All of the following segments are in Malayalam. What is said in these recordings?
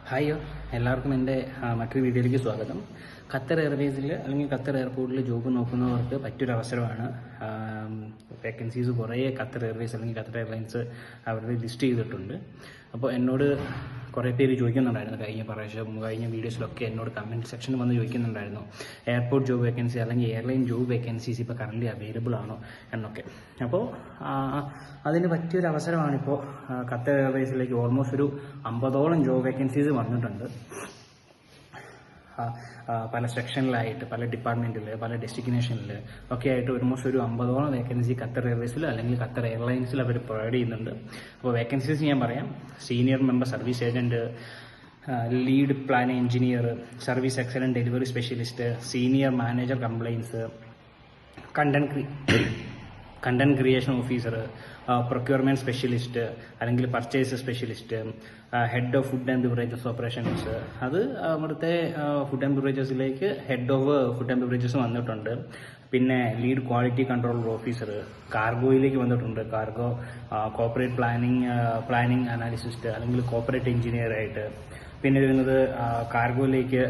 ഹായ് എല്ലാവർക്കും എൻ്റെ മറ്റൊരു വീഡിയോയിലേക്ക് സ്വാഗതം. ഖത്തർ എയർവേസിൽ അല്ലെങ്കിൽ ഖത്തർ എയർപോർട്ടിൽ ജോബ് നോക്കുന്നവർക്ക് പറ്റൊരു അവസരമാണ്. വേക്കൻസീസ് കുറേ ഖത്തർ എയർവേസ് അല്ലെങ്കിൽ ഖത്തർ എയർലൈൻസ് അവരുടെ ലിസ്റ്റ് ചെയ്തിട്ടുണ്ട്. അപ്പോൾ എന്നോട് കുറേ പേര് ചോദിക്കുന്നുണ്ടായിരുന്നു കഴിഞ്ഞ വീഡിയോസിലൊക്കെ എന്നോട് കമൻറ്റ് സെക്ഷനിൽ വന്ന് ചോദിക്കുന്നുണ്ടായിരുന്നു എയർപോർട്ട് ജോബ് വേക്കൻസി അല്ലെങ്കിൽ എയർലൈൻ ജോബ് വേക്കൻസീസ് ഇപ്പോൾ കറൻറ്റ്ലി അവൈലബിൾ ആണോ എന്നൊക്കെ. അപ്പോൾ അതിന് പറ്റിയൊരു അവസരമാണിപ്പോൾ ഖത്തർ എയർവേസിലേക്ക് ഓൾമോസ്റ്റ് ഒരു 50ഓളം ജോബ് വേക്കൻസീസ് വന്നിട്ടുണ്ട്. പല സെക്ഷനിലായിട്ട്, പല ഡിപ്പാർട്ട്മെൻറ്റിൽ, പല ഡെസ്റ്റിനേഷനിൽ ഒക്കെ ആയിട്ട് ഓൾമോസ്റ്റ് ഒരു 50ഓളം വേക്കൻസി ഖത്തർ എയർവേസിൽ അല്ലെങ്കിൽ ഖത്തർ എയർലൈൻസിൽ അവർ പ്രൊവൈഡ് ചെയ്യുന്നുണ്ട്. അപ്പോൾ വേക്കൻസീസ് ഞാൻ പറയാം. Senior member service agent, lead plan engineer, service excellent delivery specialist, senior manager compliance, content creation officer, procurement specialist അല്ലെങ്കിൽ purchase specialist, head of food and beverages operations. അത് അവിടുത്തെ ഫുഡ് ആൻഡ് ബിവറേജസിലേക്ക് head of food and beverages വന്നിട്ടുണ്ട്. പിന്നെ ലീഡ് ക്വാളിറ്റി കൺട്രോൾ ഓഫീസർ, കാർഗോയിലേക്ക് വന്നിട്ടുണ്ട്. കാർഗോ കോർപ്പറേറ്റ് പ്ലാനിങ് അനാലിസിസ്റ്റ് അല്ലെങ്കിൽ കോർപ്പറേറ്റ് എഞ്ചിനീയർ ആയിട്ട്. പിന്നെ വരുന്നത് കാർഗോയിലേക്ക്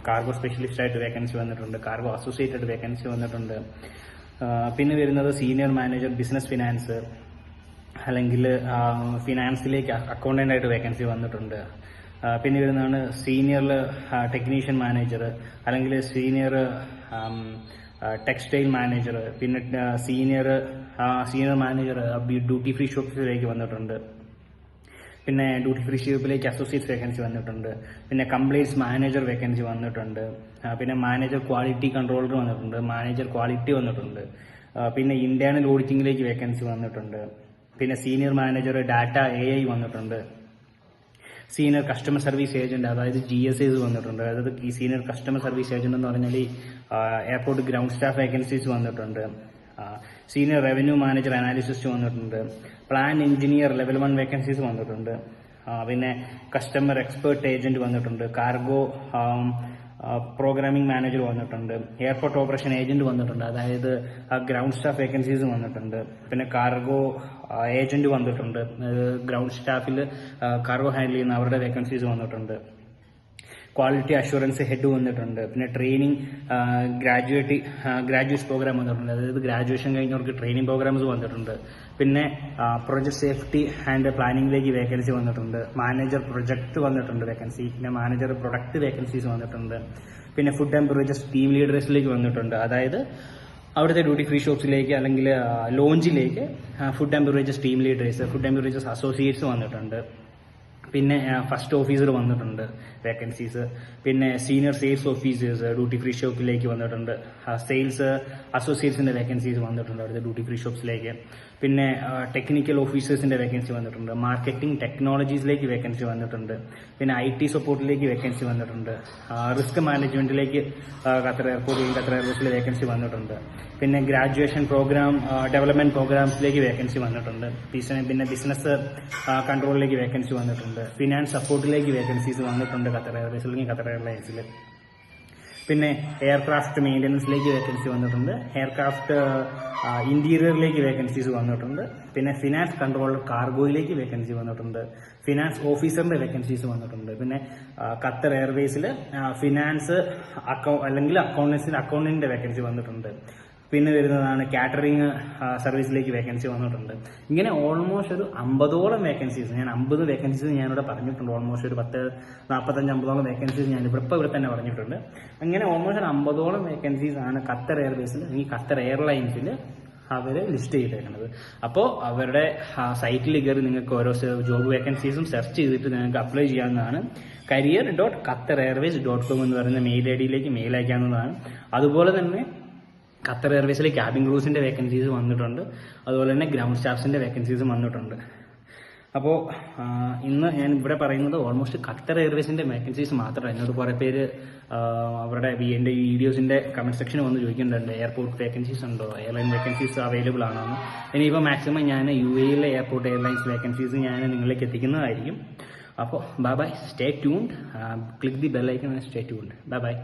കാർഗോ സ്പെഷ്യലിസ്റ്റ് ആയിട്ട് വേക്കൻസി വന്നിട്ടുണ്ട്. കാർഗോ അസോസിയേറ്റഡ് വേക്കൻസി വന്നിട്ടുണ്ട്. പിന്നെ വരുന്നത് സീനിയർ മാനേജർ ബിസിനസ് ഫിനാൻസ് അല്ലെങ്കിൽ ഫിനാൻസിലേക്ക് അക്കൗണ്ടൻ്റ് ആയിട്ട് വേക്കൻസി വന്നിട്ടുണ്ട്. പിന്നെ വരുന്നതാണ് സീനിയർ ടെക്നീഷ്യൻ മാനേജർ അല്ലെങ്കിൽ സീനിയർ ടെക്സ്റ്റൈൽ മാനേജർ. പിന്നെ സീനിയർ മാനേജർ ഡ്യൂട്ടി ഫ്രീ ഷോപ്സിലേക്ക് വന്നിട്ടുണ്ട്. പിന്നെ ഡ്യൂട്ടി ഫ്രീ ഷോപ്പിലേക്ക് അസോസിയേറ്റ് വേക്കൻസി വന്നിട്ടുണ്ട്. പിന്നെ കംപ്ലയിൻസ് മാനേജർ വേക്കൻസി വന്നിട്ടുണ്ട്. പിന്നെ മാനേജർ ക്വാളിറ്റി കൺട്രോളർ വന്നിട്ടുണ്ട്. മാനേജർ ക്വാളിറ്റി വന്നിട്ടുണ്ട്. പിന്നെ ഇന്റേണൽ ഓഡിറ്റിംഗിലേക്ക് വേക്കൻസി വന്നിട്ടുണ്ട്. പിന്നെ സീനിയർ മാനേജർ ഡാറ്റ AI വന്നിട്ടുണ്ട്. സീനിയർ കസ്റ്റമർ സർവീസ് ഏജന്റ് അതായത് GSAs വന്നിട്ടുണ്ട്. അതായത് ഈ സീനിയർ കസ്റ്റമർ സർവീസ് ഏജന്റ് എന്ന് പറഞ്ഞാൽ എയർപോർട്ട് ഗ്രൗണ്ട് സ്റ്റാഫ് വേക്കൻസീസ് വന്നിട്ടുണ്ട്. സീനിയർ റവന്യൂ മാനേജർ അനാലിസിസ്റ്റ് വന്നിട്ടുണ്ട്. പ്ലാൻ എഞ്ചിനീയർ ലെവൽ 1 വേക്കൻസീസ് വന്നിട്ടുണ്ട്. പിന്നെ കസ്റ്റമർ എക്സ്പേർട്ട് ഏജന്റ് വന്നിട്ടുണ്ട്. കാർഗോ പ്രോഗ്രാമിംഗ് മാനേജർ വന്നിട്ടുണ്ട്. എയർപോർട്ട് ഓപ്പറേഷൻ ഏജന്റ് വന്നിട്ടുണ്ട്. അതായത് ഗ്രൗണ്ട് സ്റ്റാഫ് വേക്കൻസീസ് വന്നിട്ടുണ്ട്. പിന്നെ കാർഗോ ഏജന്റ് വന്നിട്ടുണ്ട്. ഗ്രൗണ്ട് സ്റ്റാഫിൽ കാർഗോ ഹാൻഡിൽ ചെയ്യുന്ന അവരുടെ വേക്കൻസീസ് വന്നിട്ടുണ്ട്. ക്വാളിറ്റി അഷുറൻസ് ഹെഡ് വന്നിട്ടുണ്ട്. പിന്നെ ട്രെയിനിങ് ഗ്രാജുവേറ്റ് പ്രോഗ്രാം വന്നിട്ടുണ്ട്. അതായത് ഗ്രാജുവേഷൻ കഴിഞ്ഞവർക്ക് ട്രെയിനിങ് പ്രോഗ്രാംസ് വന്നിട്ടുണ്ട്. പിന്നെ പ്രൊജക്ട് സേഫ്റ്റി ആൻഡ് പ്ലാനിങ്ങിലേക്ക് വേക്കൻസി വന്നിട്ടുണ്ട്. മാനേജർ പ്രൊജക്ട് വന്നിട്ടുണ്ട് വേക്കൻസി. പിന്നെ മാനേജർ പ്രൊഡക്റ്റ് വേക്കൻസീസ് വന്നിട്ടുണ്ട്. പിന്നെ ഫുഡ് ആൻഡ് ബിവറേജസ് ടീം ലീഡേഴ്സിലേക്ക് വന്നിട്ടുണ്ട്. അതായത് അവിടുത്തെ ഡ്യൂട്ടി ഫ്രീ ഷോപ്സിലേക്ക് അല്ലെങ്കിൽ ലോഞ്ചിലേക്ക് food and beverages team leaders, food and beverages associates വന്നിട്ടുണ്ട്. പിന്നെ ഫസ്റ്റ് ഓഫീസർ വന്നിട്ടുണ്ട് വേക്കൻസീസ്. പിന്നെ senior sales officers duty free ഷോപ്പിലേക്ക് വന്നിട്ടുണ്ട്. സെയിൽസ് അസോസിയേറ്റ്സിന്റെ വേക്കൻസീസ് വന്നിട്ടുണ്ട് അവിടുത്തെ ഡ്യൂട്ടി ഫ്രീ ഷോപ്സിലേക്ക്. പിന്നെ ടെക്നിക്കൽ ഓഫീസേഴ്സിന്റെ വേക്കൻസി വന്നിട്ടുണ്ട്. മാർക്കറ്റിംഗ് ടെക്നോളജീസിലേക്ക് വേക്കൻസി വന്നിട്ടുണ്ട്. പിന്നെ IT സപ്പോർട്ടിലേക്ക് വേക്കൻസി വന്നിട്ടുണ്ട്. റിസ്ക് മാനേജ്മെന്റിലേക്ക് ഖത്തർ എയർവേസിലെ വേക്കൻസി വന്നിട്ടുണ്ട്. പിന്നെ ഗ്രാജുവേഷൻ പ്രോഗ്രാം ഡെവലപ്മെന്റ് പ്രോഗ്രാംസിലേക്ക് വേക്കൻസി വന്നിട്ടുണ്ട്. പിന്നെ ബിസിനസ് കൺട്രോളിലേക്ക് വേക്കൻസി വന്നിട്ടുണ്ട്. ഫിനാൻസ് സപ്പോർട്ടിലേക്ക് വേക്കൻസീസ് വന്നിട്ടുണ്ട് ഖത്തർ എയർവേസിൽ അല്ലെങ്കിൽ ഖത്തർ എയർലൈൻസിൽ. പിന്നെ എയർക്രാഫ്റ്റ് മെയിൻ്റനൻസിലേക്ക് വേക്കൻസി വന്നിട്ടുണ്ട്. എയർക്രാഫ്റ്റ് ഇന്റീരിയറിലേക്ക് വേക്കൻസീസ് വന്നിട്ടുണ്ട്. പിന്നെ ഫിനാൻസ് കൺട്രോളർ കാർഗോയിലേക്ക് വേക്കൻസി വന്നിട്ടുണ്ട്. ഫിനാൻസ് ഓഫീസറിന്റെ വേക്കൻസീസ് വന്നിട്ടുണ്ട്. പിന്നെ ഖത്തർ എയർവേസിൽ ഫിനാൻസ് അല്ലെങ്കിൽ അക്കൗണ്ടന്റിന്റെ വേക്കൻസി വന്നിട്ടുണ്ട്. പിന്നെ വരുന്നതാണ് കാറ്ററിംഗ് സർവീസിലേക്ക് വേക്കൻസി വന്നിട്ടുണ്ട്. ഇങ്ങനെ ഓൾമോസ്റ്റ് ഒരു 50ഓളം വേക്കൻസീസ്, ഞാൻ 50 വേക്കൻസീസ് ഞാനിവിടെ പറഞ്ഞിട്ടുണ്ട്. ഓൾമോസ്റ്റ് ഒരു 45-50ഓളം വേക്കൻസീസ് ഇവിടെ തന്നെ പറഞ്ഞിട്ടുണ്ട്. അങ്ങനെ ഓൾമോസ്റ്റ് ഒരു 50ഓളം വേക്കൻസീസ് ആണ് ഖത്തർ എയർവേസിൽ അല്ലെങ്കിൽ ഖത്തർ എയർലൈൻസിൽ അവർ ലിസ്റ്റ് ചെയ്തേക്കുന്നത്. അപ്പോൾ അവരുടെ സൈറ്റിൽ കയറി നിങ്ങൾക്ക് ഓരോ ജോബ് വേക്കൻസീസും സെർച്ച് ചെയ്തിട്ട് നിങ്ങൾക്ക് അപ്ലൈ ചെയ്യാവുന്നതാണ്. career.qattarairways.com എന്ന് പറയുന്ന മെയിൽ ID മെയിൽ അയക്കാവുന്നതാണ്. അതുപോലെ തന്നെ ഖത്തർ എയർവേസിലെ ക്യാബിൻ ക്രൂസിന്റെ വേക്കൻസീസ് വന്നിട്ടുണ്ട്. അതുപോലെ തന്നെ ഗ്രൗണ്ട് സ്റ്റാഫ്സിന്റെ വേക്കൻസീസും വന്നിട്ടുണ്ട്. അപ്പോൾ ഇന്ന് ഞാൻ ഇവിടെ പറയുന്നത് ഓൾമോസ്റ്റ് ഖത്തർ എയർവേസിന്റെ വേക്കൻസീസ് മാത്രമല്ല. എന്നോട് കുറേ പേര് അവരുടെ എൻ്റെ വീഡിയോസിന്റെ കമന്റ് സെക്ഷനിൽ വന്ന് ചോദിക്കുന്നുണ്ട് എയർപോർട്ട് വേക്കൻസീസ് ഉണ്ടോ, എയർലൈൻ വേക്കൻസീസ് അവൈലബിൾ ആണോ എന്ന്. ഇനിയിപ്പോൾ മാക്സിമം ഞാൻ UAEയിലെ എയർപോർട്ട് എയർലൈൻസ് വേക്കൻസീസ് ഞാൻ നിങ്ങളിലേക്ക് എത്തിക്കുന്നതായിരിക്കും. അപ്പോൾ bye, stay tuned, click the bell icon and stay tuned. By.